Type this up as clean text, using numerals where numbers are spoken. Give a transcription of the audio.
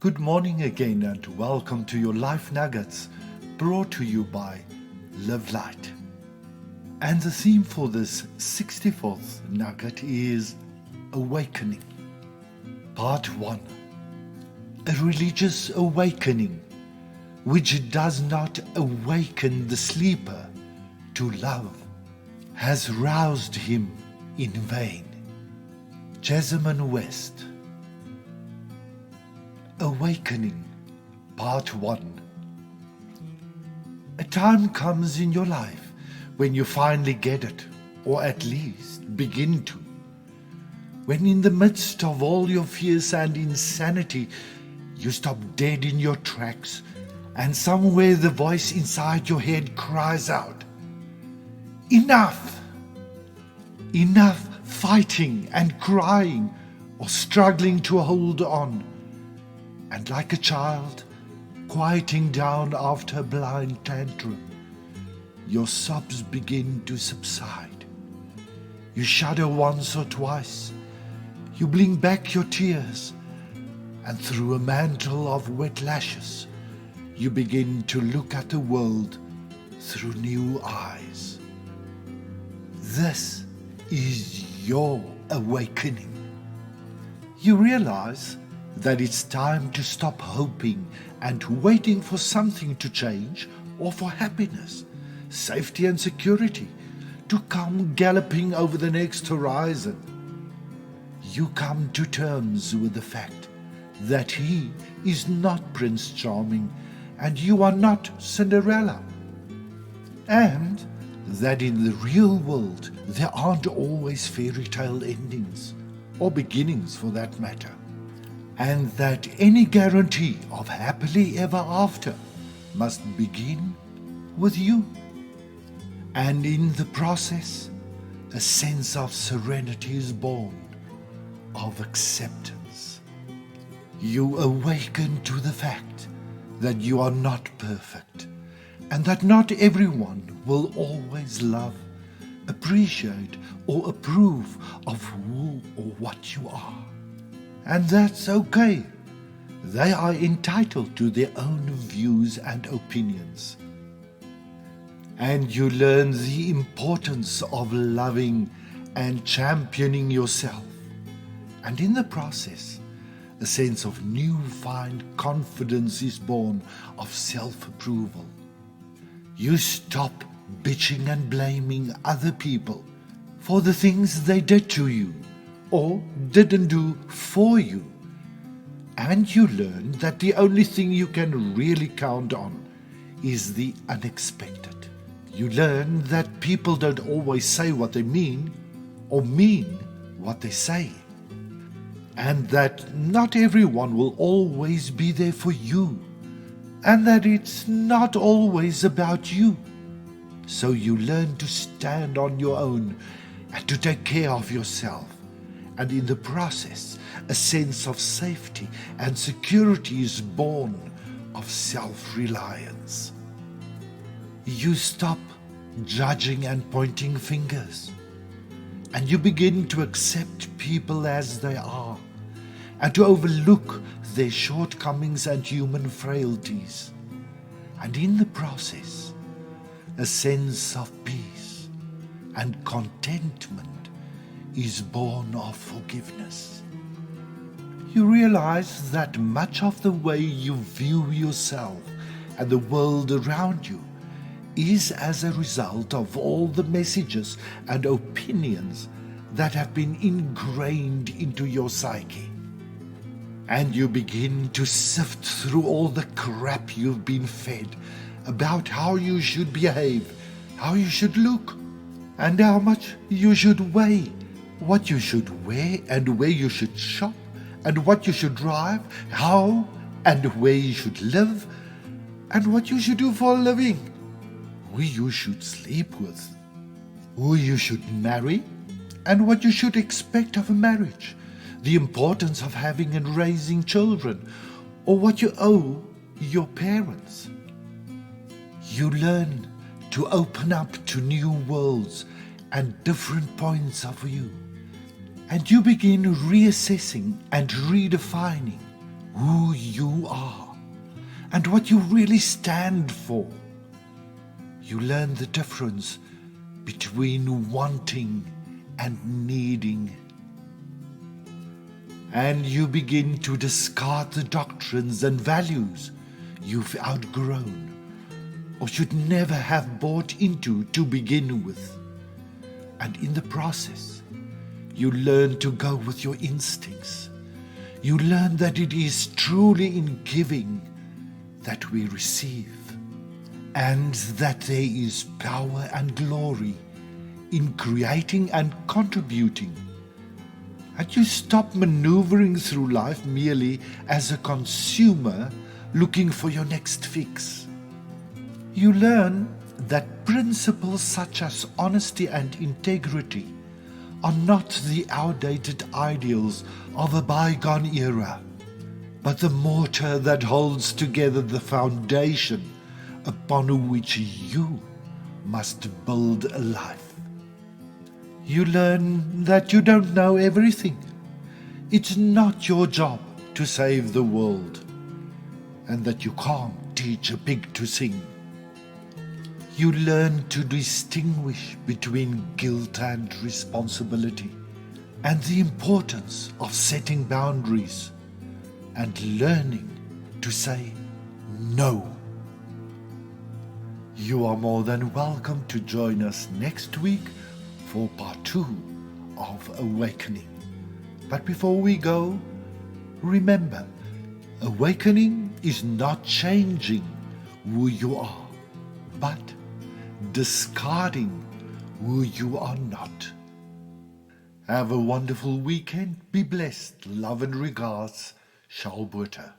Good morning again and welcome to your Life Nuggets, brought to you by Live Light. And the theme for this 64th Nugget is Awakening. Part 1. A religious awakening which does not awaken the sleeper to love has roused him in vain. Jessamine West. Awakening, Part 1. A time comes in your life when you finally get it, or at least begin to. When in the midst of all your fears and insanity, you stop dead in your tracks, and somewhere the voice inside your head cries out, "Enough! Enough fighting and crying or struggling to hold on." And like a child, quieting down after a blind tantrum, your sobs begin to subside. You shudder once or twice, you blink back your tears, and through a mantle of wet lashes, you begin to look at the world through new eyes. This is your awakening. You realize that it's time to stop hoping and waiting for something to change or for happiness, safety and security to come galloping over the next horizon. You come to terms with the fact that he is not Prince Charming and you are not Cinderella, and that in the real world there aren't always fairy tale endings, or beginnings for that matter, and that any guarantee of happily ever after must begin with you. And in the process, a sense of serenity is born, of acceptance. You awaken to the fact that you are not perfect, and that not everyone will always love, appreciate, or approve of who or what you are. And that's okay. They are entitled to their own views and opinions. And you learn the importance of loving and championing yourself. And in the process, a sense of newfound confidence is born of self-approval. You stop bitching and blaming other people for the things they did to you or didn't do for you. And you learn that the only thing you can really count on is the unexpected. You learn that people don't always say what they mean or mean what they say. And that not everyone will always be there for you. And that it's not always about you. So you learn to stand on your own and to take care of yourself. And in the process, a sense of safety and security is born of self-reliance. You stop judging and pointing fingers, and you begin to accept people as they are, and to overlook their shortcomings and human frailties. And in the process, a sense of peace and contentment is born of forgiveness. You realize that much of the way you view yourself and the world around you is as a result of all the messages and opinions that have been ingrained into your psyche. And you begin to sift through all the crap you've been fed about how you should behave, how you should look, and how much you should weigh, what you should wear and where you should shop, and what you should drive, how and where you should live, and what you should do for a living, who you should sleep with, who you should marry, and what you should expect of a marriage, the importance of having and raising children, or what you owe your parents. You learn to open up to new worlds and different points of view. And you begin reassessing and redefining who you are and what you really stand for. You learn the difference between wanting and needing. And you begin to discard the doctrines and values you've outgrown or should never have bought into to begin with. And in the process, you learn to go with your instincts. You learn that it is truly in giving that we receive, and that there is power and glory in creating and contributing. And you stop maneuvering through life merely as a consumer looking for your next fix. You learn that principles such as honesty and integrity are not the outdated ideals of a bygone era, but the mortar that holds together the foundation upon which you must build a life. You learn that you don't know everything. It's not your job to save the world, and that you can't teach a pig to sing. You learn to distinguish between guilt and responsibility, and the importance of setting boundaries and learning to say no. You are more than welcome to join us next week for part 2 of Awakening. But before we go, remember, awakening is not changing who you are, but discarding who you are not. Have a wonderful weekend. Be blessed. Love and regards, Shalom Shalom.